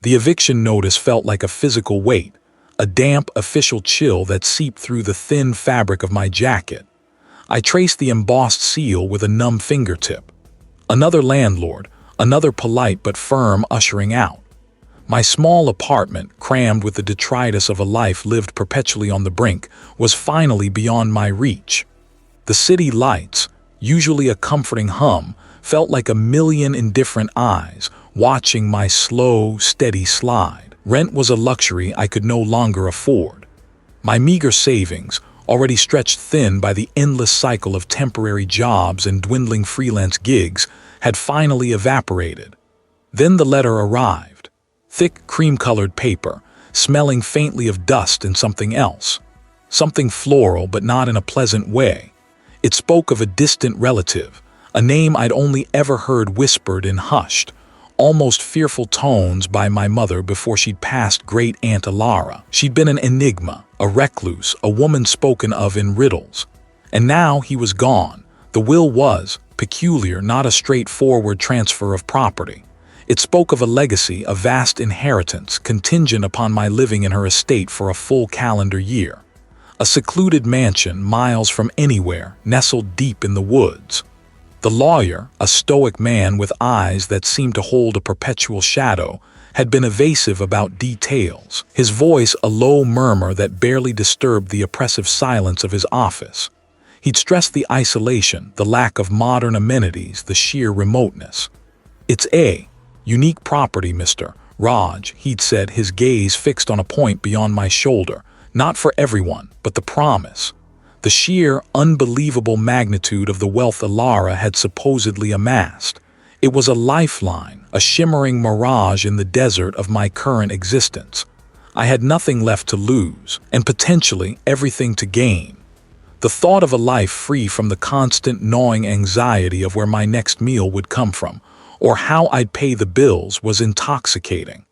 The eviction notice felt like a physical weight, a damp official chill that seeped through the thin fabric of my jacket. I traced the embossed seal with a numb fingertip. Another landlord, another polite but firm ushering out. My small apartment, crammed with the detritus of a life lived perpetually on the brink, was finally beyond my reach. The city lights, usually a comforting hum, felt like a million indifferent eyes, watching my slow, steady slide. Rent was a luxury I could no longer afford. My meager savings, already stretched thin by the endless cycle of temporary jobs and dwindling freelance gigs, had finally evaporated. Then the letter arrived. Thick, cream-colored paper, smelling faintly of dust and something else. Something floral, but not in a pleasant way. It spoke of a distant relative, a name I'd only ever heard whispered in hushed, almost fearful tones by my mother before she'd passed Great Aunt Elara. She'd been an enigma, a recluse, a woman spoken of in riddles. And now he was gone. The will was peculiar, not a straightforward transfer of property. It spoke of a legacy, a vast inheritance, contingent upon my living in her estate for a full calendar year. A secluded mansion miles from anywhere, nestled deep in the woods. The lawyer, a stoic man with eyes that seemed to hold a perpetual shadow, had been evasive about details, his voice a low murmur that barely disturbed the oppressive silence of his office. He'd stressed the isolation, the lack of modern amenities, the sheer remoteness. "It's a unique property, Mr. Raj," he'd said, his gaze fixed on a point beyond my shoulder. "Not for everyone, but the promise." The sheer, unbelievable magnitude of the wealth Elara had supposedly amassed. It was a lifeline, a shimmering mirage in the desert of my current existence. I had nothing left to lose, and potentially everything to gain. The thought of a life free from the constant gnawing anxiety of where my next meal would come from, or how I'd pay the bills, was intoxicating.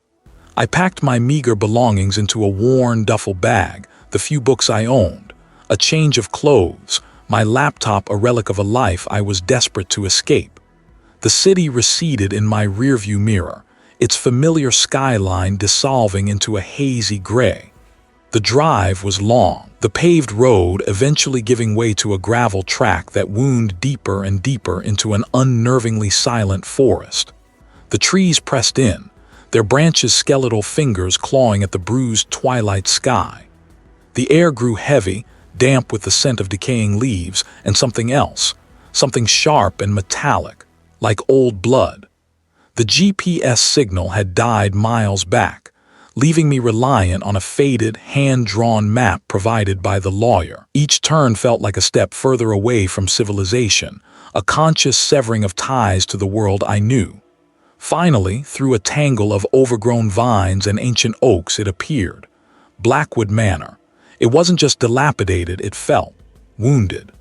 I packed my meager belongings into a worn duffel bag, the few books I owned, a change of clothes, my laptop a relic of a life I was desperate to escape. The city receded in my rearview mirror, its familiar skyline dissolving into a hazy gray. The drive was long, the paved road eventually giving way to a gravel track that wound deeper and deeper into an unnervingly silent forest. The trees pressed in, their branches' skeletal fingers clawing at the bruised twilight sky. The air grew heavy, damp with the scent of decaying leaves, and something else, something sharp and metallic, like old blood. The GPS signal had died miles back, leaving me reliant on a faded, hand-drawn map provided by the lawyer. Each turn felt like a step further away from civilization, a conscious severing of ties to the world I knew. Finally, through a tangle of overgrown vines and ancient oaks, it appeared. Blackwood Manor. It wasn't just dilapidated, it felt wounded.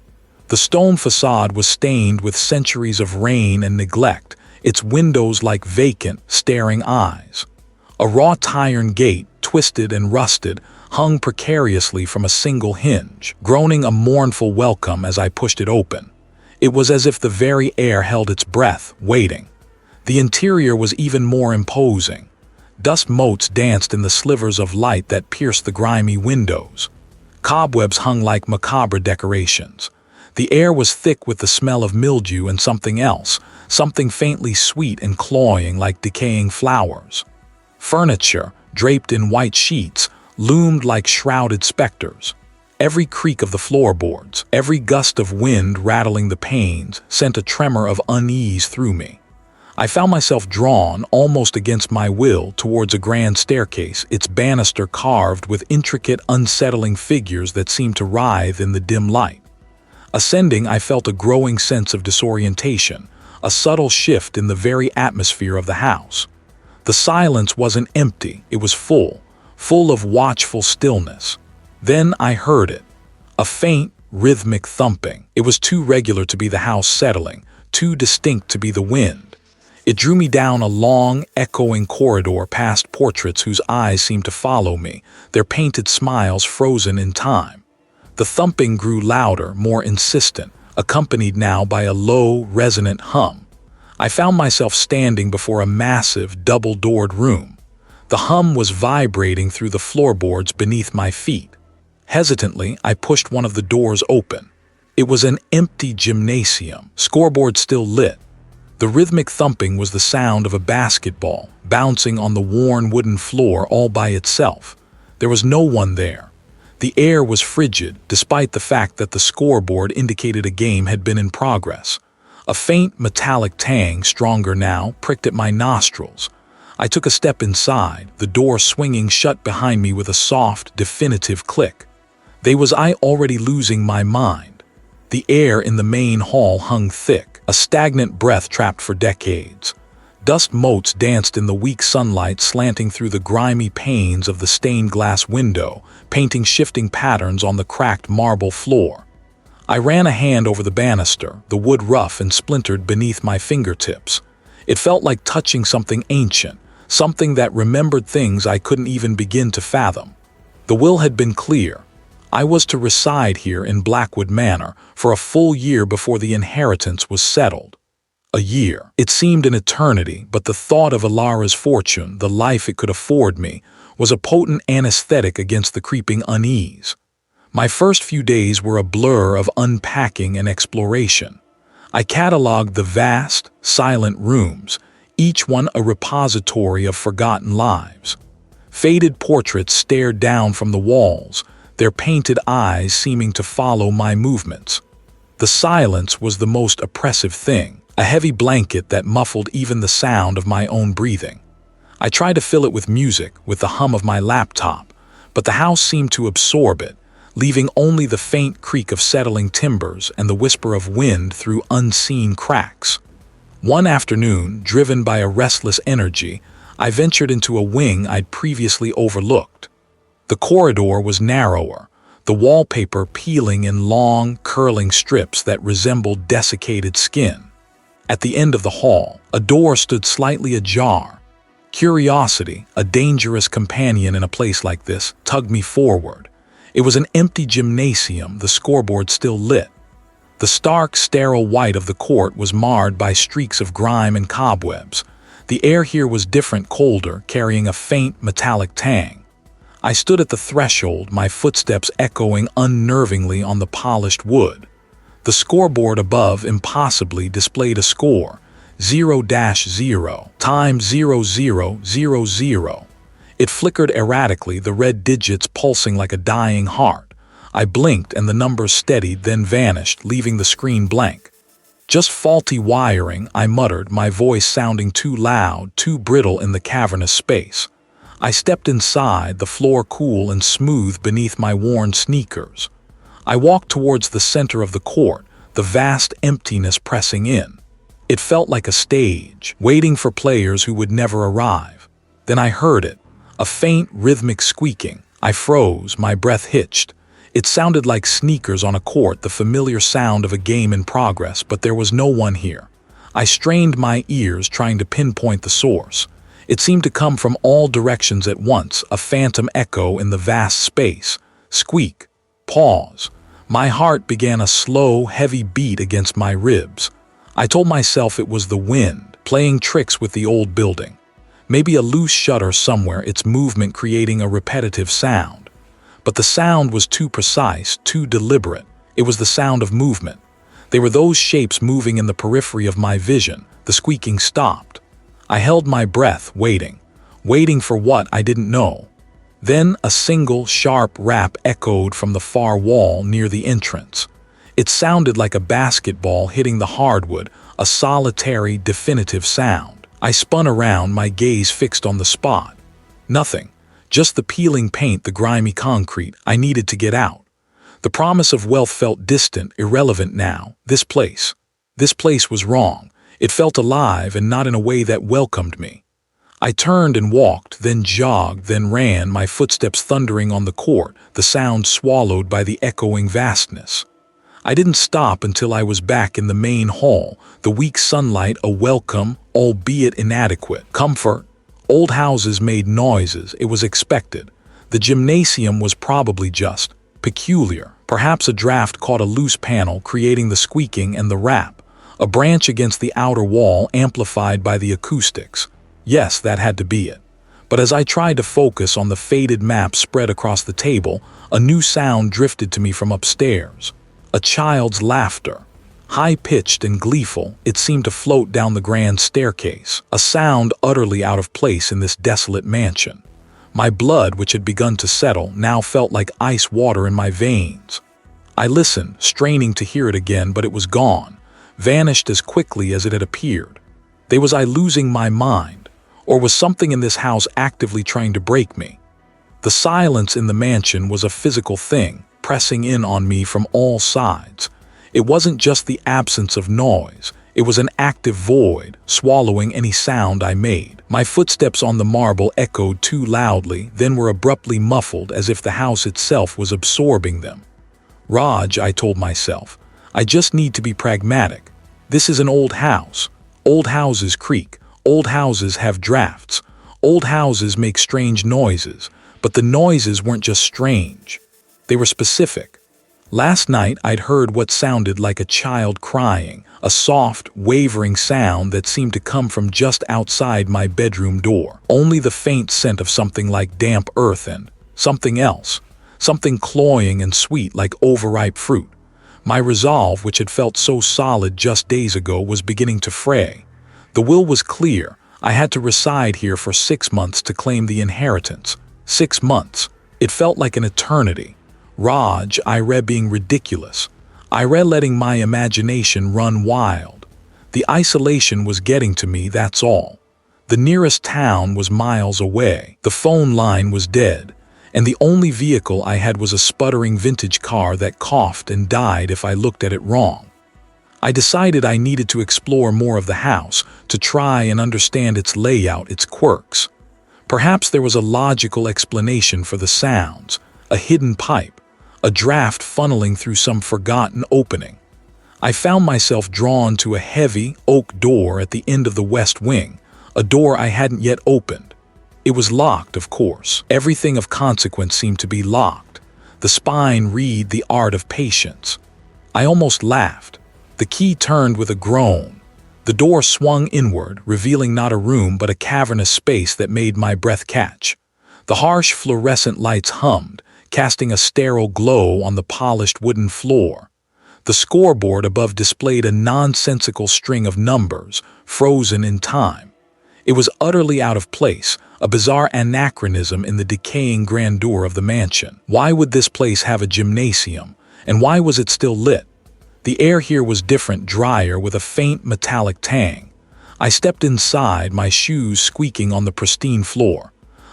The stone facade was stained with centuries of rain and neglect, its windows like vacant, staring eyes. A wrought iron gate, twisted and rusted, hung precariously from a single hinge, groaning a mournful welcome as I pushed it open. It was as if the very air held its breath, waiting. The interior was even more imposing. Dust motes danced in the slivers of light that pierced the grimy windows. Cobwebs hung like macabre decorations. The air was thick with the smell of mildew and something else, something faintly sweet and cloying like decaying flowers. Furniture, draped in white sheets, loomed like shrouded specters. Every creak of the floorboards, every gust of wind rattling the panes, sent a tremor of unease through me. I found myself drawn, almost against my will, towards a grand staircase, its banister carved with intricate, unsettling figures that seemed to writhe in the dim light. Ascending, I felt a growing sense of disorientation, a subtle shift in the very atmosphere of the house. The silence wasn't empty, it was full of watchful stillness. Then I heard it, a faint, rhythmic thumping. It was too regular to be the house settling, too distinct to be the wind. It drew me down a long, echoing corridor past portraits whose eyes seemed to follow me, their painted smiles frozen in time. The thumping grew louder, more insistent, accompanied now by a low, resonant hum. I found myself standing before a massive, double-doored room. The hum was vibrating through the floorboards beneath my feet. Hesitantly, I pushed one of the doors open. It was an empty gymnasium, scoreboard still lit. The rhythmic thumping was the sound of a basketball, bouncing on the worn wooden floor all by itself. There was no one there. The air was frigid, despite the fact that the scoreboard indicated a game had been in progress. A faint metallic tang, stronger now, pricked at my nostrils. I took a step inside, the door swinging shut behind me with a soft, definitive click. Was I already losing my mind? The air in the main hall hung thick, a stagnant breath trapped for decades. Dust motes danced in the weak sunlight slanting through the grimy panes of the stained glass window, painting shifting patterns on the cracked marble floor. I ran a hand over the banister, the wood rough and splintered beneath my fingertips. It felt like touching something ancient, something that remembered things I couldn't even begin to fathom. The will had been clear. I was to reside here in Blackwood Manor for a full year before the inheritance was settled. A year. It seemed an eternity, but the thought of Elara's fortune, the life it could afford me, was a potent anesthetic against the creeping unease. My first few days were a blur of unpacking and exploration. I cataloged the vast, silent rooms, each one a repository of forgotten lives. Faded portraits stared down from the walls, their painted eyes seeming to follow my movements. The silence was the most oppressive thing, a heavy blanket that muffled even the sound of my own breathing. I tried to fill it with music, with the hum of my laptop, but the house seemed to absorb it, leaving only the faint creak of settling timbers and the whisper of wind through unseen cracks. One afternoon, driven by a restless energy, I ventured into a wing I'd previously overlooked. The corridor was narrower, the wallpaper peeling in long, curling strips that resembled desiccated skin. At the end of the hall, a door stood slightly ajar. Curiosity, a dangerous companion in a place like this, tugged me forward. It was an empty gymnasium, the scoreboard still lit. The stark, sterile white of the court was marred by streaks of grime and cobwebs. The air here was different, colder, carrying a faint, metallic tang. I stood at the threshold, my footsteps echoing unnervingly on the polished wood. The scoreboard above impossibly displayed a score, 0-0 times 0000. It flickered erratically, the red digits pulsing like a dying heart. I blinked and the numbers steadied, then vanished, leaving the screen blank. Just faulty wiring, I muttered, my voice sounding too loud, too brittle in the cavernous space. I stepped inside, the floor cool and smooth beneath my worn sneakers. I walked towards the center of the court, the vast emptiness pressing in. It felt like a stage, waiting for players who would never arrive. Then I heard it, a faint rhythmic squeaking. I froze, my breath hitched. It sounded like sneakers on a court, the familiar sound of a game in progress, but there was no one here. I strained my ears, trying to pinpoint the source. It seemed to come from all directions at once, a phantom echo in the vast space. Squeak. Pause. My heart began a slow, heavy beat against my ribs. I told myself it was the wind, playing tricks with the old building. Maybe a loose shutter somewhere, its movement creating a repetitive sound. But the sound was too precise, too deliberate. It was the sound of movement. They were those shapes moving in the periphery of my vision. The squeaking stopped. I held my breath, waiting for what I didn't know. Then a single, sharp rap echoed from the far wall near the entrance. It sounded like a basketball hitting the hardwood, a solitary, definitive sound. I spun around, my gaze fixed on the spot. Nothing. Just the peeling paint, the grimy concrete. I needed to get out. The promise of wealth felt distant, irrelevant now. This place was wrong. It felt alive and not in a way that welcomed me. I turned and walked, then jogged, then ran, my footsteps thundering on the court, the sound swallowed by the echoing vastness. I didn't stop until I was back in the main hall, the weak sunlight a welcome, albeit inadequate, comfort. Old houses made noises, it was expected. The gymnasium was probably just peculiar. Perhaps a draft caught a loose panel, creating the squeaking and the rap. A branch against the outer wall amplified by the acoustics. Yes, that had to be it. But as I tried to focus on the faded map spread across the table, a new sound drifted to me from upstairs. A child's laughter. High-pitched and gleeful, it seemed to float down the grand staircase, a sound utterly out of place in this desolate mansion. My blood, which had begun to settle, now felt like ice water in my veins. I listened, straining to hear it again, but it was gone, vanished as quickly as it had appeared. Was I losing my mind, or was something in this house actively trying to break me? The silence in the mansion was a physical thing, pressing in on me from all sides. It wasn't just the absence of noise, it was an active void, swallowing any sound I made. My footsteps on the marble echoed too loudly, then were abruptly muffled as if the house itself was absorbing them. Raj, I told myself, I just need to be pragmatic. This is an old house. Old houses creak, old houses have drafts, old houses make strange noises, but the noises weren't just strange. They were specific. Last night I'd heard what sounded like a child crying, a soft, wavering sound that seemed to come from just outside my bedroom door. Only the faint scent of something like damp earth and something else, something cloying and sweet like overripe fruit. My resolve, which had felt so solid just days ago, was beginning to fray. The will was clear. I had to reside here for 6 months to claim the inheritance. 6 months. It felt like an eternity. Raj, I read being ridiculous. I read letting my imagination run wild. The isolation was getting to me, that's all. The nearest town was miles away. The phone line was dead, and the only vehicle I had was a sputtering vintage car that coughed and died if I looked at it wrong. I decided I needed to explore more of the house, to try and understand its layout, its quirks. Perhaps there was a logical explanation for the sounds, a hidden pipe, a draft funneling through some forgotten opening. I found myself drawn to a heavy oak door at the end of the west wing, a door I hadn't yet opened. It was locked, of course. Everything of consequence seemed to be locked. The spine read the art of patience. I almost laughed. The key turned with a groan. The door swung inward, revealing not a room but a cavernous space that made my breath catch. The harsh fluorescent lights hummed, casting a sterile glow on the polished wooden floor. The scoreboard above displayed a nonsensical string of numbers, frozen in time. It was utterly out of place, a bizarre anachronism in the decaying grandeur of the mansion. Why would this place have a gymnasium, and why was it still lit? The air here was different, drier, with a faint metallic tang. I stepped inside, my shoes squeaking on the pristine floor.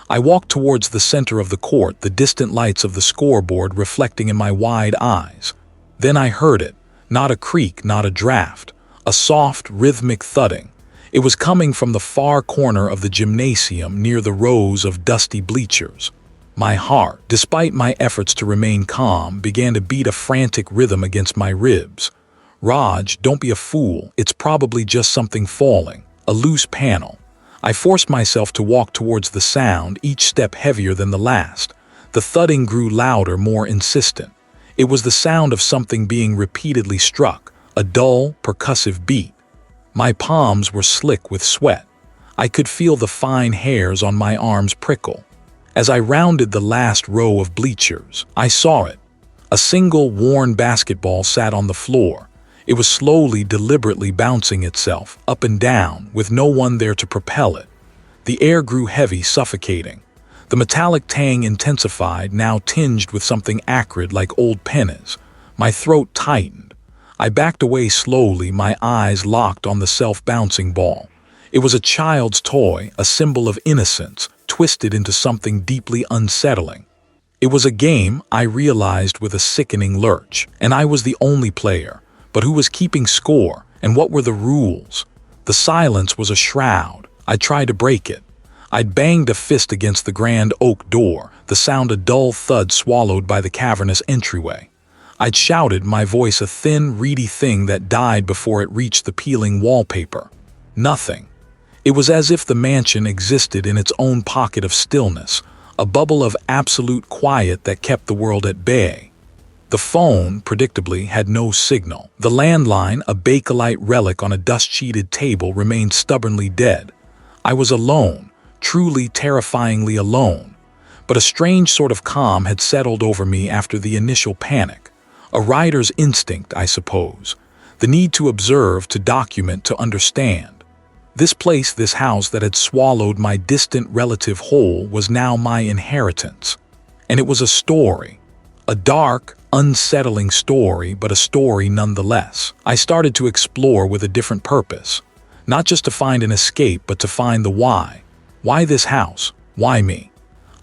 I walked towards the center of the court, the distant lights of the scoreboard reflecting in my wide eyes. Then I heard it, not a creak, not a draft, a soft, rhythmic thudding. It was coming from the far corner of the gymnasium near the rows of dusty bleachers. My heart, despite my efforts to remain calm, began to beat a frantic rhythm against my ribs. Raj, don't be a fool. It's probably just something falling, a loose panel. I forced myself to walk towards the sound, each step heavier than the last. The thudding grew louder, more insistent. It was the sound of something being repeatedly struck, a dull, percussive beat. My palms were slick with sweat. I could feel the fine hairs on my arms prickle. As I rounded the last row of bleachers, I saw it. A single worn basketball sat on the floor. It was slowly, deliberately bouncing itself, up and down, with no one there to propel it. The air grew heavy, suffocating. The metallic tang intensified, now tinged with something acrid like old pennies. My throat tightened. I backed away slowly, my eyes locked on the self-bouncing ball. It was a child's toy, a symbol of innocence, twisted into something deeply unsettling. It was a game, I realized with a sickening lurch, and I was the only player. But who was keeping score, and what were the rules? The silence was a shroud. I tried to break it. I'd banged a fist against the grand oak door, the sound a dull thud swallowed by the cavernous entryway. I'd shouted, my voice a thin, reedy thing that died before it reached the peeling wallpaper. Nothing. It was as if the mansion existed in its own pocket of stillness, a bubble of absolute quiet that kept the world at bay. The phone, predictably, had no signal. The landline, a bakelite relic on a dust-sheeted table, remained stubbornly dead. I was alone, truly terrifyingly alone. But a strange sort of calm had settled over me after the initial panic. A writer's instinct, I suppose. The need to observe, to document, to understand. This place, this house that had swallowed my distant relative whole, was now my inheritance. And it was a story. A dark, unsettling story, but a story nonetheless. I started to explore with a different purpose. Not just to find an escape, but to find the why. Why this house? Why me?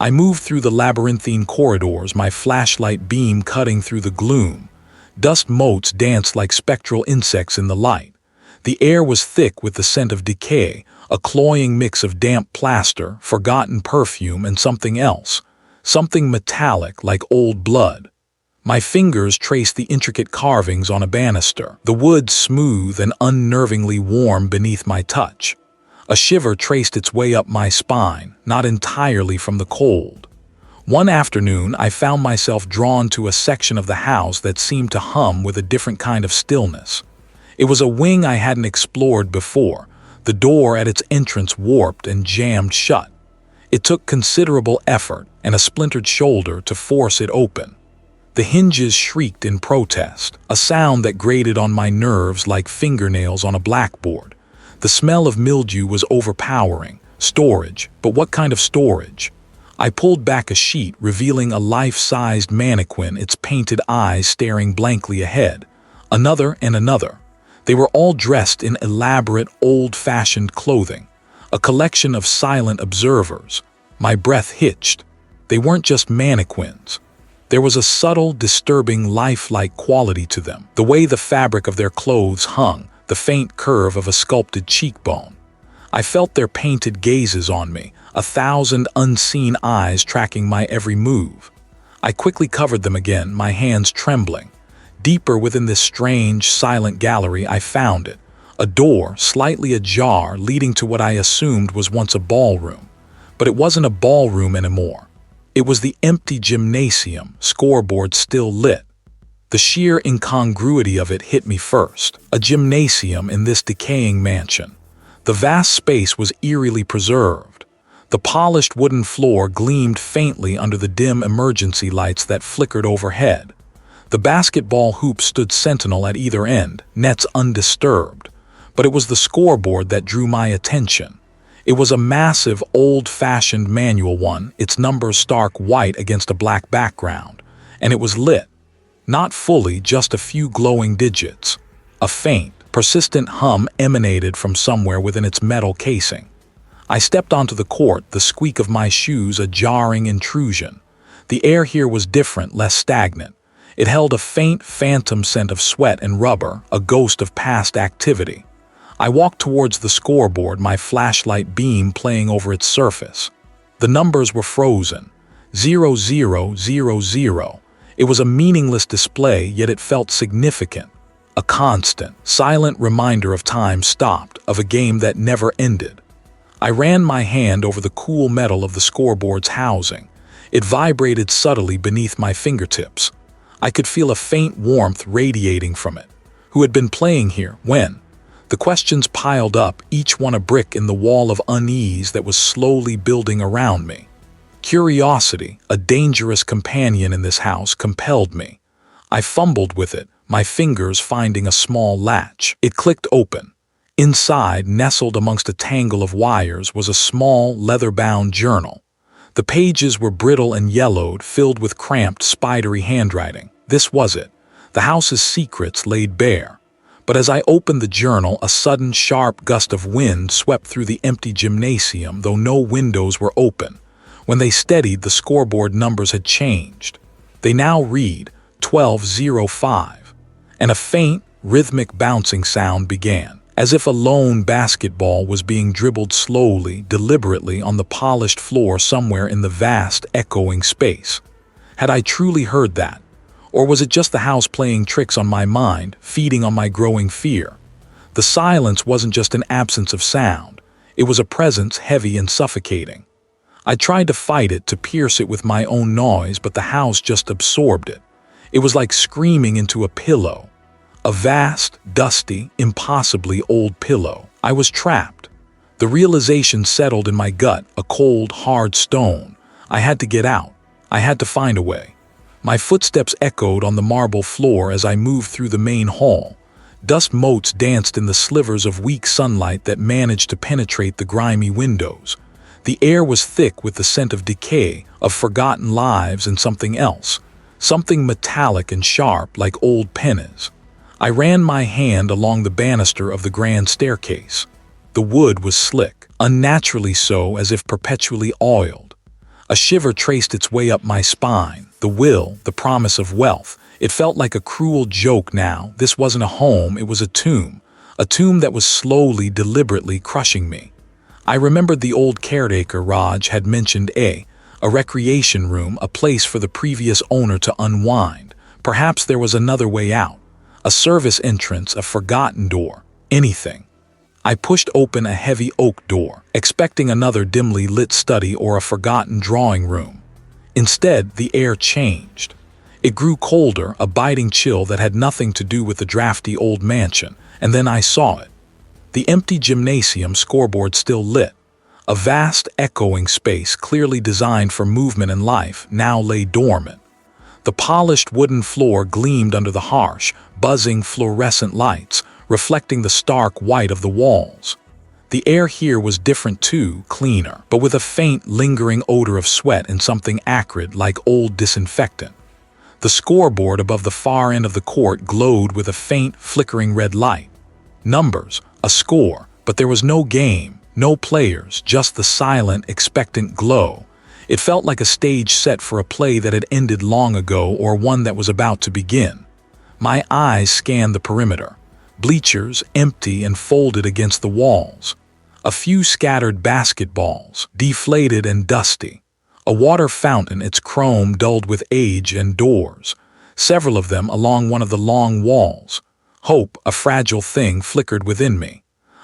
I moved through the labyrinthine corridors, my flashlight beam cutting through the gloom. Dust motes danced like spectral insects in the light. The air was thick with the scent of decay, a cloying mix of damp plaster, forgotten perfume, and something else. Something metallic like old blood. My fingers traced the intricate carvings on a banister, the wood smooth and unnervingly warm beneath my touch. A shiver traced its way up my spine, not entirely from the cold. One afternoon, I found myself drawn to a section of the house that seemed to hum with a different kind of stillness. It was a wing I hadn't explored before, the door at its entrance warped and jammed shut. It took considerable effort and a splintered shoulder to force it open. The hinges shrieked in protest, a sound that grated on my nerves like fingernails on a blackboard. The smell of mildew was overpowering. Storage, but what kind of storage? I pulled back a sheet, revealing a life-sized mannequin, its painted eyes staring blankly ahead. Another and another. They were all dressed in elaborate, old-fashioned clothing. A collection of silent observers. My breath hitched. They weren't just mannequins. There was a subtle, disturbing, lifelike quality to them. The way the fabric of their clothes hung, the faint curve of a sculpted cheekbone. I felt their painted gazes on me, 1,000 unseen eyes tracking my every move. I quickly covered them again, my hands trembling. Deeper within this strange, silent gallery, I found it. A door, slightly ajar, leading to what I assumed was once a ballroom. But it wasn't a ballroom anymore. It was the empty gymnasium, scoreboard still lit. The sheer incongruity of it hit me first. A gymnasium in this decaying mansion. The vast space was eerily preserved. The polished wooden floor gleamed faintly under the dim emergency lights that flickered overhead. The basketball hoop stood sentinel at either end, nets undisturbed. But it was the scoreboard that drew my attention. It was a massive, old-fashioned manual one, its numbers stark white against a black background. And it was lit. Not fully, just a few glowing digits. A faint, persistent hum emanated from somewhere within its metal casing. I stepped onto the court, the squeak of my shoes a jarring intrusion. The air here was different, less stagnant. It held a faint, phantom scent of sweat and rubber, a ghost of past activity. I walked towards the scoreboard, my flashlight beam playing over its surface. The numbers were frozen. 0000. It was a meaningless display, yet it felt significant. A constant, silent reminder of time stopped, of a game that never ended. I ran my hand over the cool metal of the scoreboard's housing. It vibrated subtly beneath my fingertips. I could feel a faint warmth radiating from it. Who had been playing here? When? The questions piled up, each one a brick in the wall of unease that was slowly building around me. Curiosity, a dangerous companion in this house, compelled me. I fumbled with it, my fingers finding a small latch. It clicked open. Inside, nestled amongst a tangle of wires, was a small, leather-bound journal. The pages were brittle and yellowed, filled with cramped, spidery handwriting. This was it, the house's secrets laid bare. But as I opened the journal, a sudden, sharp gust of wind swept through the empty gymnasium, though no windows were open. When they steadied, the scoreboard numbers had changed. They now read 12:05, and a faint, rhythmic bouncing sound began, as if a lone basketball was being dribbled slowly, deliberately on the polished floor somewhere in the vast, echoing space. Had I truly heard that? Or was it just the house playing tricks on my mind, feeding on my growing fear? The silence wasn't just an absence of sound. It was a presence heavy and suffocating. I tried to fight it, to pierce it with my own noise, but the house just absorbed it. It was like screaming into a pillow. A vast, dusty, impossibly old pillow. I was trapped. The realization settled in my gut, a cold, hard stone. I had to get out. I had to find a way. My footsteps echoed on the marble floor as I moved through the main hall. Dust motes danced in the slivers of weak sunlight that managed to penetrate the grimy windows. The air was thick with the scent of decay, of forgotten lives and something else. Something metallic and sharp like old pennies. I ran my hand along the banister of the grand staircase. The wood was slick, unnaturally so, as if perpetually oiled. A shiver traced its way up my spine. The will, the promise of wealth. It felt like a cruel joke now. This wasn't a home, it was a tomb that was slowly, deliberately crushing me. I remembered the old caretaker Raj had mentioned a recreation room, a place for the previous owner to unwind. Perhaps there was another way out. A service entrance, a forgotten door, anything. I pushed open a heavy oak door, expecting another dimly lit study or a forgotten drawing room. Instead, the air changed. It grew colder, a biting chill that had nothing to do with the drafty old mansion, and then I saw it. The empty gymnasium scoreboard still lit. A vast, echoing space clearly designed for movement and life now lay dormant. The polished wooden floor gleamed under the harsh, buzzing fluorescent lights, reflecting the stark white of the walls. The air here was different too, cleaner, but with a faint, lingering odor of sweat and something acrid like old disinfectant. The scoreboard above the far end of the court glowed with a faint, flickering red light. Numbers, a score, but there was no game, no players, just the silent, expectant glow. It felt like a stage set for a play that had ended long ago or one that was about to begin. My eyes scanned the perimeter. Bleachers, empty and folded against the walls. A few scattered basketballs, deflated and dusty. A water fountain, its chrome dulled with age, and doors. Several of them along one of the long walls. Hope, a fragile thing, flickered within me.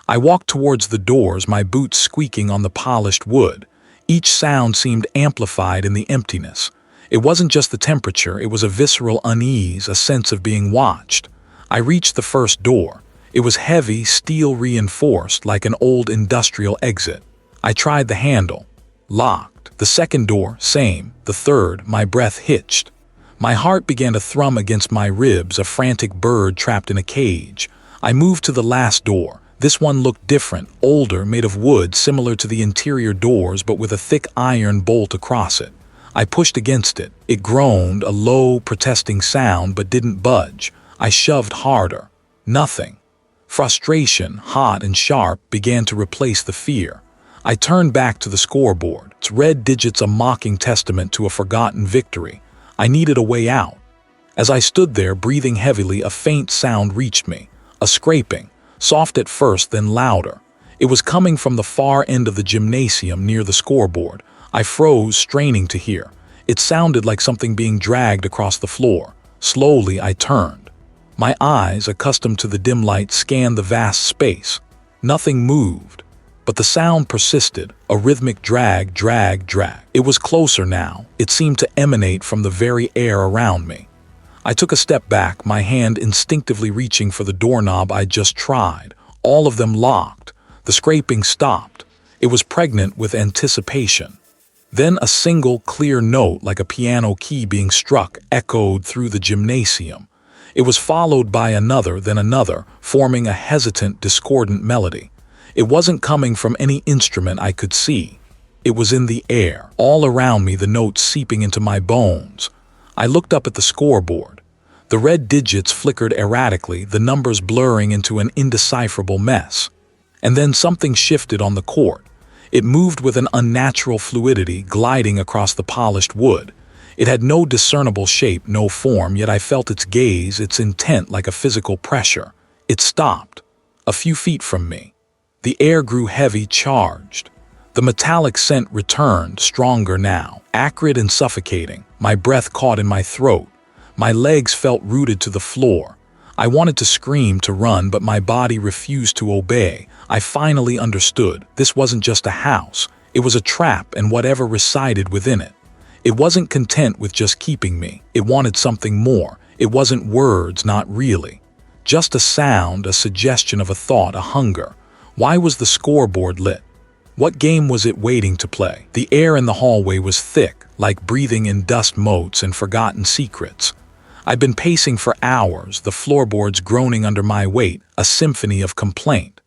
I walked towards the doors, my boots squeaking on the polished wood. Each sound seemed amplified in the emptiness. It wasn't just the temperature, it was a visceral unease, a sense of being watched. I reached the first door. It was heavy, steel-reinforced, like an old industrial exit. I tried the handle. Locked. The second door, same. The third, my breath hitched. My heart began to thrum against my ribs, a frantic bird trapped in a cage. I moved to the last door. This one looked different, older, made of wood, similar to the interior doors, but with a thick iron bolt across it. I pushed against it. It groaned, a low, protesting sound, but didn't budge. I shoved harder. Nothing. Frustration, hot and sharp, began to replace the fear. I turned back to the scoreboard, its red digits a mocking testament to a forgotten victory. I needed a way out. As I stood there, breathing heavily, a faint sound reached me. A scraping, soft at first, then louder. It was coming from the far end of the gymnasium near the scoreboard. I froze, straining to hear. It sounded like something being dragged across the floor. Slowly, I turned. My eyes, accustomed to the dim light, scanned the vast space. Nothing moved, but the sound persisted, a rhythmic drag, drag, drag. It was closer now. It seemed to emanate from the very air around me. I took a step back, my hand instinctively reaching for the doorknob I'd just tried. All of them locked. The scraping stopped. It was pregnant with anticipation. Then a single, clear note, like a piano key being struck, echoed through the gymnasium. It was followed by another, then another, forming a hesitant, discordant melody. It wasn't coming from any instrument I could see. It was in the air, all around me, the notes seeping into my bones. I looked up at the scoreboard. The red digits flickered erratically, the numbers blurring into an indecipherable mess. And then something shifted on the court. It moved with an unnatural fluidity, gliding across the polished wood. It had no discernible shape, no form, yet I felt its gaze, its intent like a physical pressure. It stopped, a few feet from me. The air grew heavy, charged. The metallic scent returned, stronger now, acrid and suffocating. My breath caught in my throat. My legs felt rooted to the floor. I wanted to scream, to run, but my body refused to obey. I finally understood. This wasn't just a house. It was a trap and whatever resided within it. It wasn't content with just keeping me. It wanted something more. It wasn't words, not really. Just a sound, a suggestion of a thought, a hunger. Why was the scoreboard lit? What game was it waiting to play? The air in the hallway was thick, like breathing in dust motes and forgotten secrets. I'd been pacing for hours, the floorboards groaning under my weight, a symphony of complaint.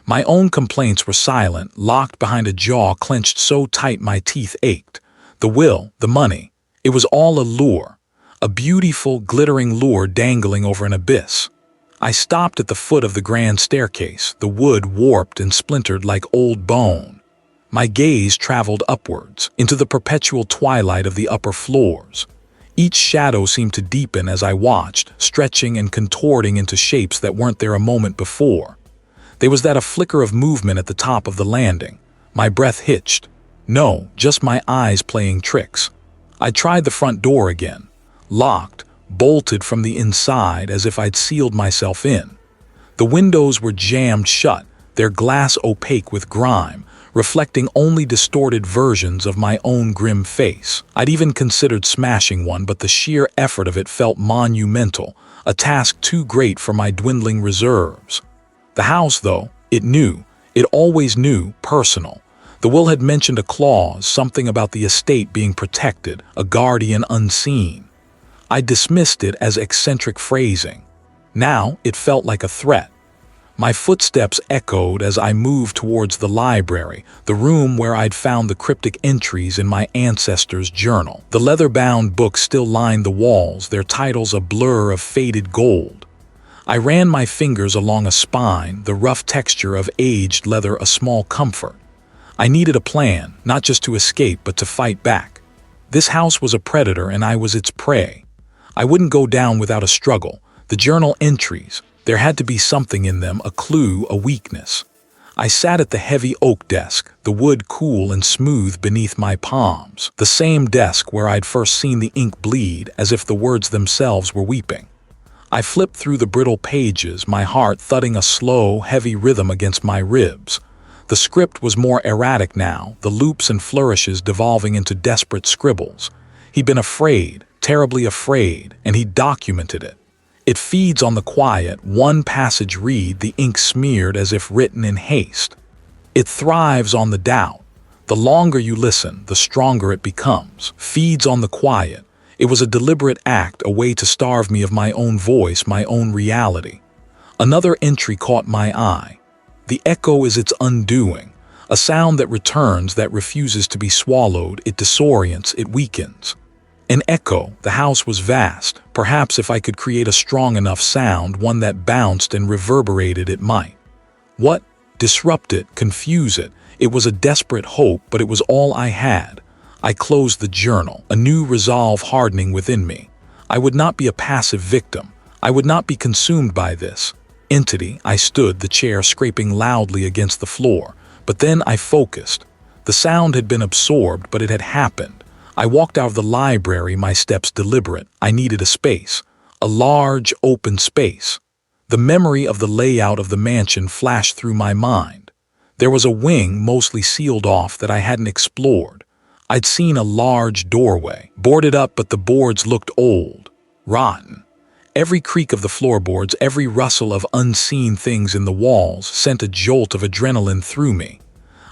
My own complaints were silent, locked behind a jaw clenched so tight my teeth ached. The will, the money, it was all a lure, a beautiful, glittering lure dangling over an abyss. I stopped at the foot of the grand staircase, the wood warped and splintered like old bone. My gaze traveled upwards, into the perpetual twilight of the upper floors. Each shadow seemed to deepen as I watched, stretching and contorting into shapes that weren't there a moment before. There was a flicker of movement at the top of the landing. My breath hitched. No, just my eyes playing tricks. I tried the front door again. Locked, bolted from the inside as if I'd sealed myself in. The windows were jammed shut, their glass opaque with grime, reflecting only distorted versions of my own grim face. I'd even considered smashing one, but the sheer effort of it felt monumental, a task too great for my dwindling reserves. The house, though, it knew. It always knew, personal. The will had mentioned a clause, something about the estate being protected, a guardian unseen. I dismissed it as eccentric phrasing. Now it felt like a threat. My footsteps echoed as I moved towards the library, the room where I'd found the cryptic entries in my ancestors' journal. The leather-bound books still lined the walls, their titles a blur of faded gold. I ran my fingers along a spine, the rough texture of aged leather a small comfort. I needed a plan, not just to escape but to fight back. This house was a predator and I was its prey. I wouldn't go down without a struggle. The journal entries, there had to be something in them, a clue, a weakness. I sat at the heavy oak desk, the wood cool and smooth beneath my palms, the same desk where I'd first seen the ink bleed as if the words themselves were weeping. I flipped through the brittle pages, my heart thudding a slow, heavy rhythm against my ribs. The script was more erratic now, the loops and flourishes devolving into desperate scribbles. He'd been afraid, terribly afraid, and he documented it. It feeds on the quiet, one passage read, the ink smeared as if written in haste. It thrives on the doubt. The longer you listen, the stronger it becomes. Feeds on the quiet. It was a deliberate act, a way to starve me of my own voice, my own reality. Another entry caught my eye. The echo is its undoing, a sound that returns, that refuses to be swallowed, it disorients, it weakens. An echo, the house was vast. Perhaps if I could create a strong enough sound, one that bounced and reverberated, it might. What? Disrupt it, confuse it. It was a desperate hope, but it was all I had. I closed the journal, a new resolve hardening within me. I would not be a passive victim. I would not be consumed by this entity. I stood, the chair scraping loudly against the floor. But then I focused. The sound had been absorbed, but it had happened. I walked out of the library, my steps deliberate. I needed a space, a large, open space. The memory of the layout of the mansion flashed through my mind. There was a wing mostly sealed off that I hadn't explored. I'd seen a large doorway, boarded up, but the boards looked old, rotten. Every creak of the floorboards, every rustle of unseen things in the walls sent a jolt of adrenaline through me.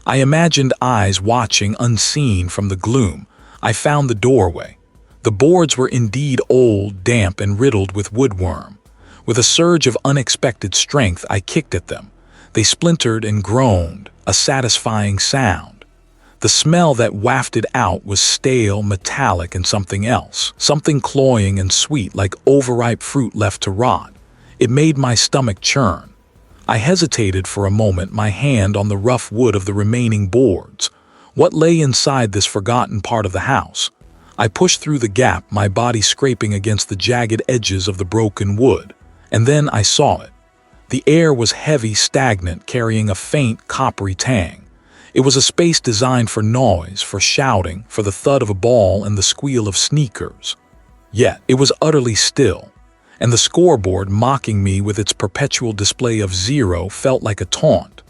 I imagined eyes watching unseen from the gloom. I found the doorway. The boards were indeed old, damp, and riddled with woodworm. With a surge of unexpected strength, I kicked at them. They splintered and groaned, a satisfying sound. The smell that wafted out was stale, metallic, and something else. Something cloying and sweet, like overripe fruit left to rot. It made my stomach churn. I hesitated for a moment, my hand on the rough wood of the remaining boards. What lay inside this forgotten part of the house? I pushed through the gap, my body scraping against the jagged edges of the broken wood. And then I saw it. The air was heavy, stagnant, carrying a faint, coppery tang. It was a space designed for noise, for shouting, for the thud of a ball and the squeal of sneakers. Yet it was utterly still, and the scoreboard mocking me with its perpetual display of 0 felt like a taunt.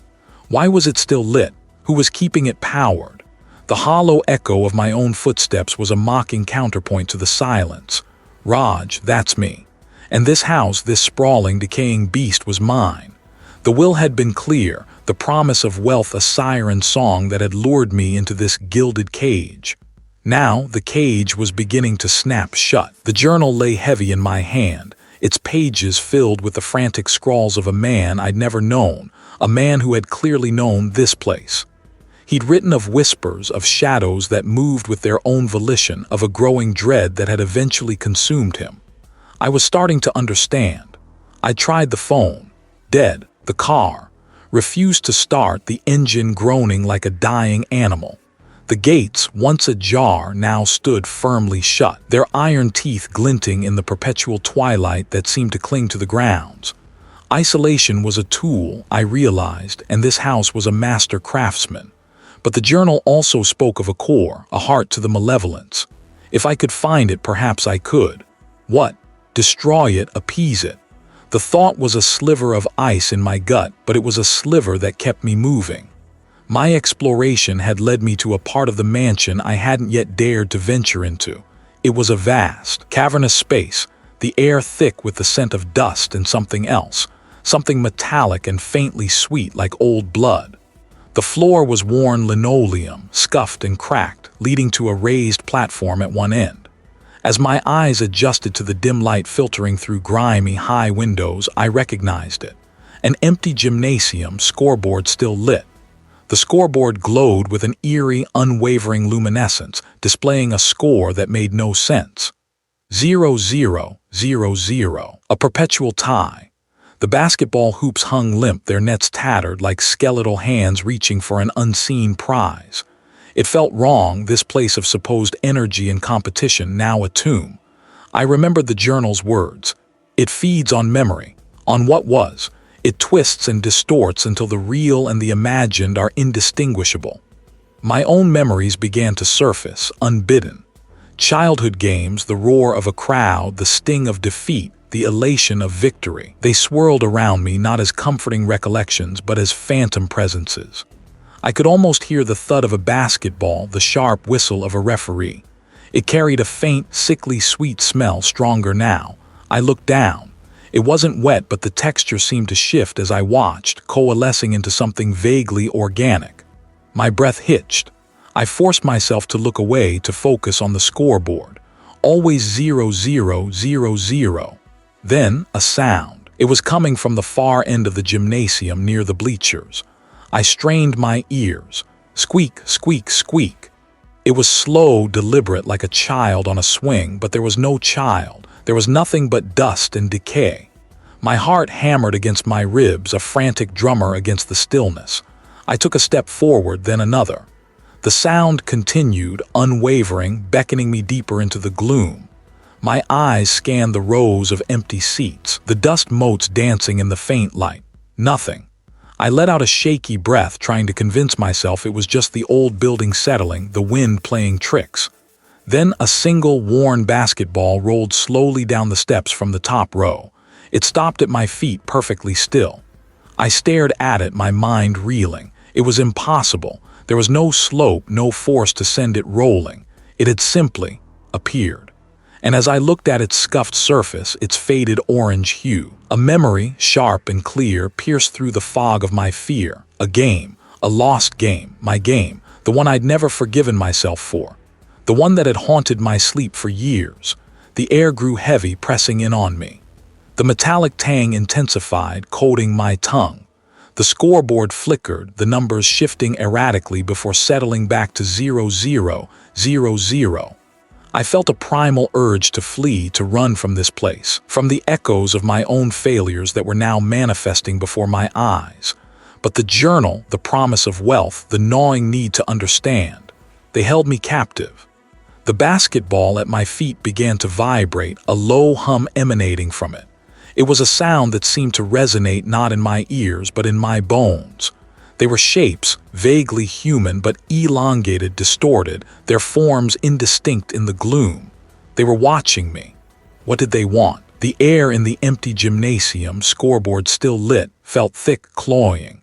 Why was it still lit? Who was keeping it powered? The hollow echo of my own footsteps was a mocking counterpoint to the silence. Raj, that's me. And this house, this sprawling, decaying beast was mine. The will had been clear, the promise of wealth a siren song that had lured me into this gilded cage. Now the cage was beginning to snap shut. The journal lay heavy in my hand, its pages filled with the frantic scrawls of a man I'd never known, a man who had clearly known this place. He'd written of whispers, of shadows that moved with their own volition, of a growing dread that had eventually consumed him. I was starting to understand. I tried the phone. Dead. The car. Refused to start, the engine groaning like a dying animal. The gates, once ajar, now stood firmly shut, their iron teeth glinting in the perpetual twilight that seemed to cling to the grounds. Isolation was a tool, I realized, and this house was a master craftsman. But the journal also spoke of a core, a heart to the malevolence. If I could find it, perhaps I could. What? Destroy it, appease it. The thought was a sliver of ice in my gut, but it was a sliver that kept me moving. My exploration had led me to a part of the mansion I hadn't yet dared to venture into. It was a vast, cavernous space, the air thick with the scent of dust and something else, something metallic and faintly sweet like old blood. The floor was worn linoleum, scuffed and cracked, leading to a raised platform at one end. As my eyes adjusted to the dim light filtering through grimy, high windows, I recognized it. An empty gymnasium, scoreboard still lit. The scoreboard glowed with an eerie, unwavering luminescence, displaying a score that made no sense. 0-0-0-0, a perpetual tie. The basketball hoops hung limp, their nets tattered like skeletal hands reaching for an unseen prize. It felt wrong, this place of supposed energy and competition, now a tomb. I remembered the journal's words. It feeds on memory, on what was. It twists and distorts until the real and the imagined are indistinguishable. My own memories began to surface, unbidden. Childhood games, the roar of a crowd, the sting of defeat, the elation of victory. They swirled around me not as comforting recollections but as phantom presences. I could almost hear the thud of a basketball, the sharp whistle of a referee. It carried a faint, sickly sweet smell, stronger now. I looked down. It wasn't wet, but the texture seemed to shift as I watched, coalescing into something vaguely organic. My breath hitched. I forced myself to look away, to focus on the scoreboard. Always 0-0-0-0. Then, a sound. It was coming from the far end of the gymnasium near the bleachers. I strained my ears. Squeak, squeak, squeak. It was slow, deliberate, like a child on a swing, but there was no child. There was nothing but dust and decay. My heart hammered against my ribs, a frantic drummer against the stillness. I took a step forward, then another. The sound continued, unwavering, beckoning me deeper into the gloom. My eyes scanned the rows of empty seats, the dust motes dancing in the faint light. Nothing. I let out a shaky breath, trying to convince myself it was just the old building settling, the wind playing tricks. Then a single worn basketball rolled slowly down the steps from the top row. It stopped at my feet, perfectly still. I stared at it, my mind reeling. It was impossible. There was no slope, no force to send it rolling. It had simply appeared. And as I looked at its scuffed surface, its faded orange hue, a memory, sharp and clear, pierced through the fog of my fear. A game, a lost game, my game, the one I'd never forgiven myself for. The one that had haunted my sleep for years. The air grew heavy, pressing in on me. The metallic tang intensified, coating my tongue. The scoreboard flickered, the numbers shifting erratically before settling back to 0-0-0-0. I felt a primal urge to flee, to run from this place, from the echoes of my own failures that were now manifesting before my eyes. But the journal, the promise of wealth, the gnawing need to understand, they held me captive. The basketball at my feet began to vibrate, a low hum emanating from it. It was a sound that seemed to resonate not in my ears but in my bones. They were shapes, vaguely human but elongated, distorted, their forms indistinct in the gloom. They were watching me. What did they want? The air in the empty gymnasium, scoreboard still lit, felt thick, cloying.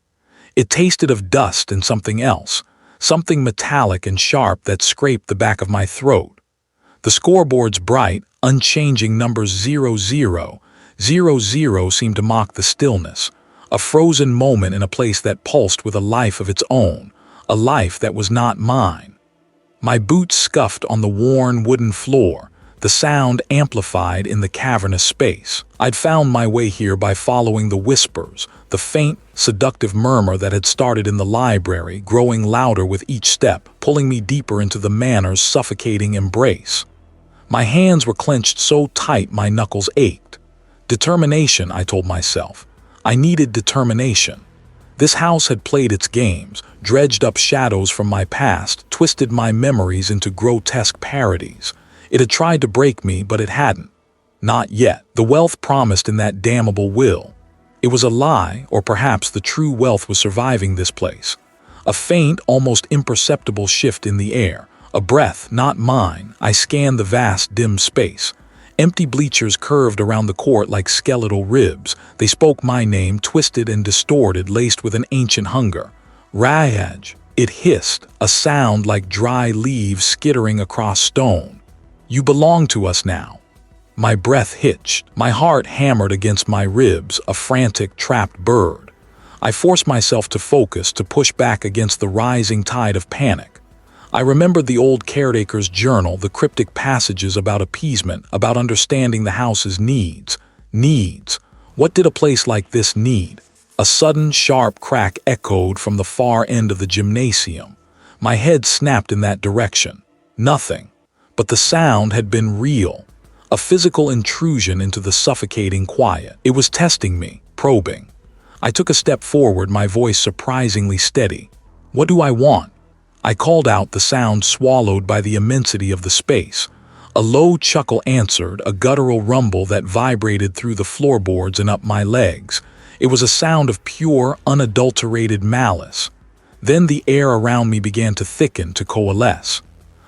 It tasted of dust and something else, something metallic and sharp that scraped the back of my throat. The scoreboard's bright, unchanging numbers 0-0-0-0 seemed to mock the stillness. A frozen moment in a place that pulsed with a life of its own, a life that was not mine. My boots scuffed on the worn wooden floor, the sound amplified in the cavernous space. I'd found my way here by following the whispers, the faint, seductive murmur that had started in the library, growing louder with each step, pulling me deeper into the manor's suffocating embrace. My hands were clenched so tight my knuckles ached. Determination, I told myself. I needed determination. This house had played its games, dredged up shadows from my past, twisted my memories into grotesque parodies. It had tried to break me, but it hadn't. Not yet. The wealth promised in that damnable will. It was a lie, or perhaps the true wealth was surviving this place. A faint, almost imperceptible shift in the air. A breath, not mine. I scanned the vast, dim space. Empty bleachers curved around the court like skeletal ribs. They spoke my name, twisted and distorted, laced with an ancient hunger. Raj. It hissed, a sound like dry leaves skittering across stone. You belong to us now. My breath hitched. My heart hammered against my ribs, a frantic, trapped bird. I forced myself to focus, to push back against the rising tide of panic. I remembered the old caretaker's journal, the cryptic passages about appeasement, about understanding the house's needs. Needs. What did a place like this need? A sudden, sharp crack echoed from the far end of the gymnasium. My head snapped in that direction. Nothing. But the sound had been real. A physical intrusion into the suffocating quiet. It was testing me, probing. I took a step forward, my voice surprisingly steady. What do I want? I called out, the sound swallowed by the immensity of the space. A low chuckle answered, a guttural rumble that vibrated through the floorboards and up my legs. It was a sound of pure, unadulterated malice. Then the air around me began to thicken, to coalesce.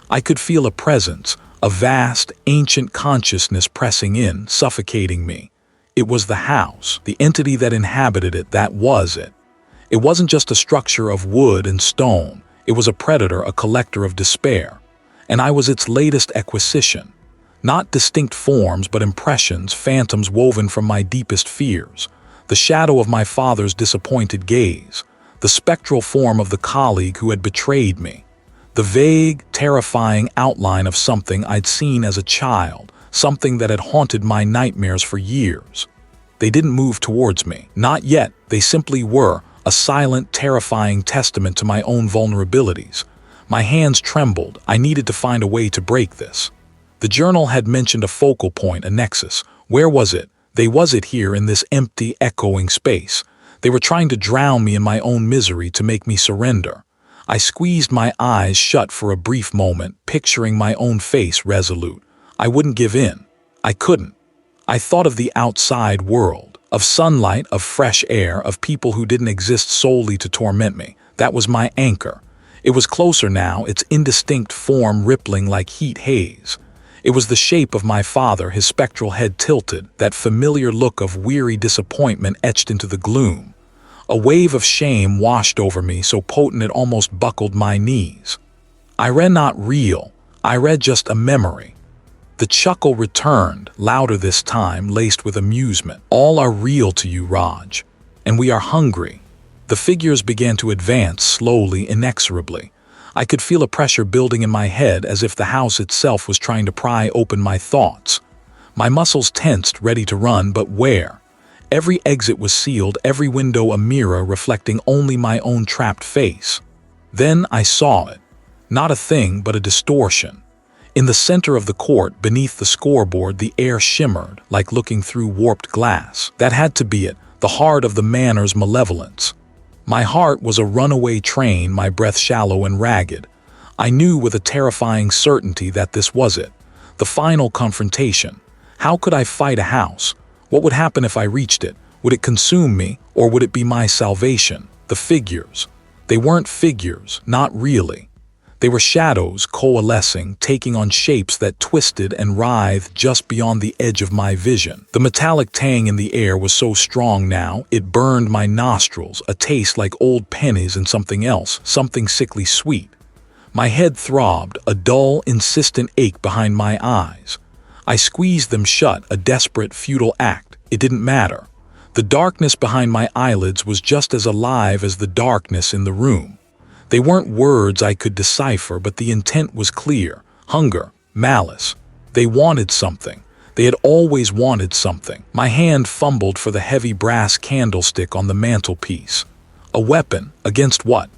I could feel a presence, a vast, ancient consciousness pressing in, suffocating me. It was the house, the entity that inhabited it, that was it. It wasn't just a structure of wood and stone. It was a predator, a collector of despair. And I was its latest acquisition. Not distinct forms, but impressions, phantoms woven from my deepest fears. The shadow of my father's disappointed gaze. The spectral form of the colleague who had betrayed me. The vague, terrifying outline of something I'd seen as a child, something that had haunted my nightmares for years. They didn't move towards me. Not yet. They simply were. A silent, terrifying testament to my own vulnerabilities. My hands trembled. I needed to find a way to break this. The journal had mentioned a focal point, a nexus. Where was it? Was it here in this empty, echoing space? They were trying to drown me in my own misery, to make me surrender. I squeezed my eyes shut for a brief moment, picturing my own face resolute. I wouldn't give in. I couldn't. I thought of the outside world. Of sunlight, of fresh air, of people who didn't exist solely to torment me. That was my anchor. It was closer now, its indistinct form rippling like heat haze. It was the shape of my father, his spectral head tilted, that familiar look of weary disappointment etched into the gloom. A wave of shame washed over me, so potent it almost buckled my knees. I read not real. I read just a memory. The chuckle returned, louder this time, laced with amusement. All are real to you, Raj. And we are hungry. The figures began to advance, slowly, inexorably. I could feel a pressure building in my head, as if the house itself was trying to pry open my thoughts. My muscles tensed, ready to run, but where? Every exit was sealed, every window a mirror reflecting only my own trapped face. Then I saw it. Not a thing, but a distortion. In the center of the court, beneath the scoreboard, the air shimmered, like looking through warped glass. That had to be it, the heart of the manor's malevolence. My heart was a runaway train, my breath shallow and ragged. I knew with a terrifying certainty that this was it. The final confrontation. How could I fight a house? What would happen if I reached it? Would it consume me, or would it be my salvation? The figures. They weren't figures, not really. They were shadows coalescing, taking on shapes that twisted and writhed just beyond the edge of my vision. The metallic tang in the air was so strong now, it burned my nostrils, a taste like old pennies and something else, something sickly sweet. My head throbbed, a dull, insistent ache behind my eyes. I squeezed them shut, a desperate, futile act. It didn't matter. The darkness behind my eyelids was just as alive as the darkness in the room. They weren't words I could decipher, but the intent was clear. Hunger, malice. They wanted something. They had always wanted something. My hand fumbled for the heavy brass candlestick on the mantelpiece. A weapon, against what?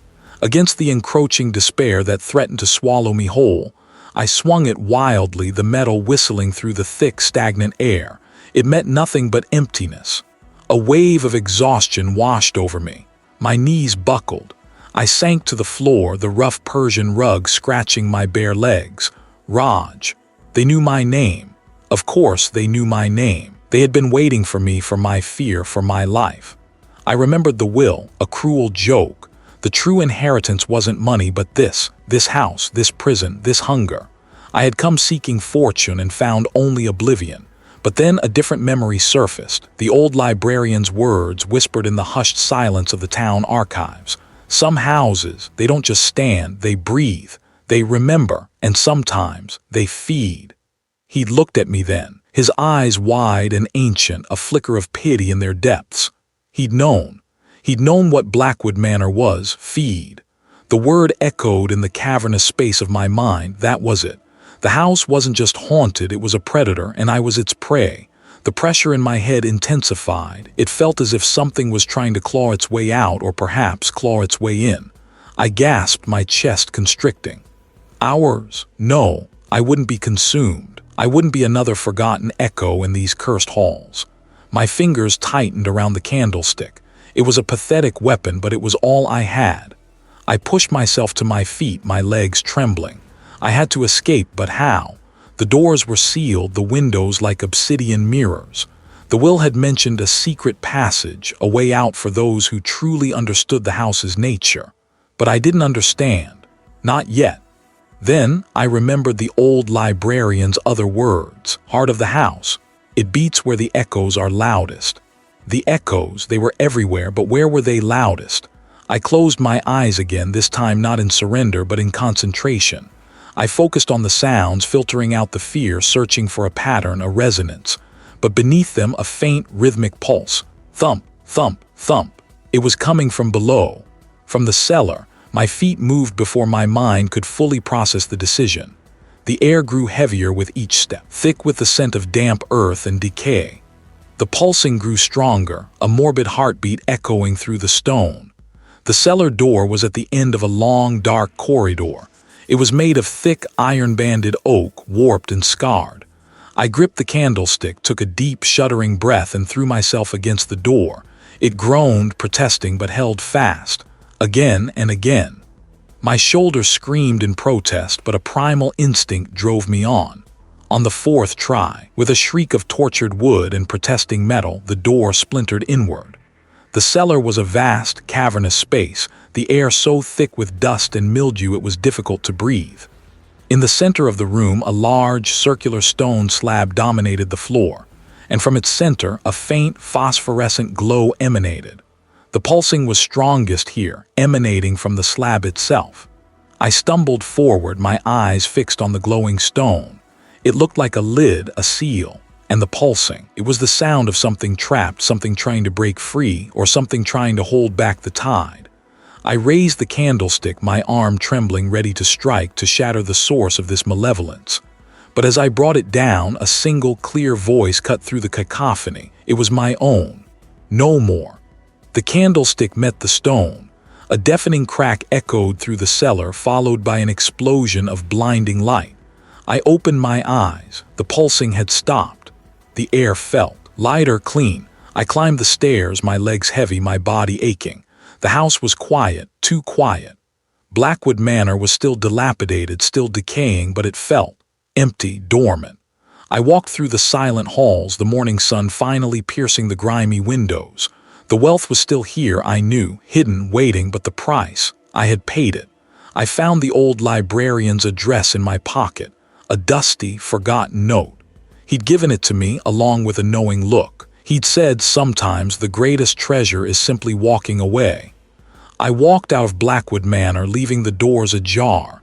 Against the encroaching despair that threatened to swallow me whole. I swung it wildly, the metal whistling through the thick, stagnant air. It meant nothing but emptiness. A wave of exhaustion washed over me. My knees buckled. I sank to the floor, the rough Persian rug scratching my bare legs. Raj. They knew my name. Of course, they knew my name. They had been waiting for me, for my fear, for my life. I remembered the will, a cruel joke. The true inheritance wasn't money, but this house, this prison, this hunger. I had come seeking fortune and found only oblivion. But then a different memory surfaced, the old librarian's words whispered in the hushed silence of the town archives. Some houses, they don't just stand, they breathe, they remember, and sometimes they feed. He'd looked at me then, his eyes wide and ancient, a flicker of pity in their depths. He'd known what Blackwood Manor was, feed. The word echoed in the cavernous space of my mind, that was it. The house wasn't just haunted, it was a predator, and I was its prey. The pressure in my head intensified. It felt as if something was trying to claw its way out, or perhaps claw its way in. I gasped, my chest constricting. Hours? No, I wouldn't be consumed. I wouldn't be another forgotten echo in these cursed halls. My fingers tightened around the candlestick. It was a pathetic weapon, but it was all I had. I pushed myself to my feet, my legs trembling. I had to escape, but how? The doors were sealed, the windows like obsidian mirrors. The will had mentioned a secret passage, a way out for those who truly understood the house's nature. But I didn't understand. Not yet. Then I remembered the old librarian's other words, heart of the house. It beats where the echoes are loudest. The echoes, they were everywhere, but where were they loudest? I closed my eyes again, this time not in surrender, but in concentration. I focused on the sounds, filtering out the fear, searching for a pattern, a resonance. But beneath them, a faint, rhythmic pulse. Thump, thump, thump. It was coming from below. From the cellar. My feet moved before my mind could fully process the decision. The air grew heavier with each step, thick with the scent of damp earth and decay. The pulsing grew stronger, a morbid heartbeat echoing through the stone. The cellar door was at the end of a long, dark corridor. It was made of thick, iron-banded oak, warped and scarred. I gripped the candlestick, took a deep, shuddering breath, and threw myself against the door. It groaned, protesting, but held fast. Again and again. My shoulders screamed in protest, but a primal instinct drove me on. On the fourth try, with a shriek of tortured wood and protesting metal, the door splintered inward. The cellar was a vast, cavernous space, the air so thick with dust and mildew it was difficult to breathe. In the center of the room, a large, circular stone slab dominated the floor, and from its center, a faint, phosphorescent glow emanated. The pulsing was strongest here, emanating from the slab itself. I stumbled forward, my eyes fixed on the glowing stone. It looked like a lid, a seal. And the pulsing, it was the sound of something trapped, something trying to break free, or something trying to hold back the tide. I raised the candlestick, my arm trembling, ready to strike, to shatter the source of this malevolence. But as I brought it down, a single, clear voice cut through the cacophony. It was my own. No more. The candlestick met the stone. A deafening crack echoed through the cellar, followed by an explosion of blinding light. I opened my eyes. The pulsing had stopped. The air felt lighter, clean. I climbed the stairs, my legs heavy, my body aching. The house was quiet, too quiet. Blackwood Manor was still dilapidated, still decaying, but it felt empty, dormant. I walked through the silent halls, the morning sun finally piercing the grimy windows. The wealth was still here, I knew, hidden, waiting, but the price, I had paid it. I found the old librarian's address in my pocket, a dusty, forgotten note. He'd given it to me, along with a knowing look. He'd said, sometimes the greatest treasure is simply walking away. I walked out of Blackwood Manor, leaving the doors ajar.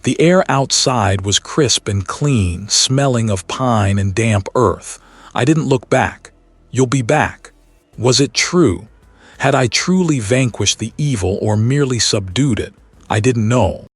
The air outside was crisp and clean, smelling of pine and damp earth. I didn't look back. You'll be back. Was it true? Had I truly vanquished the evil or merely subdued it? I didn't know.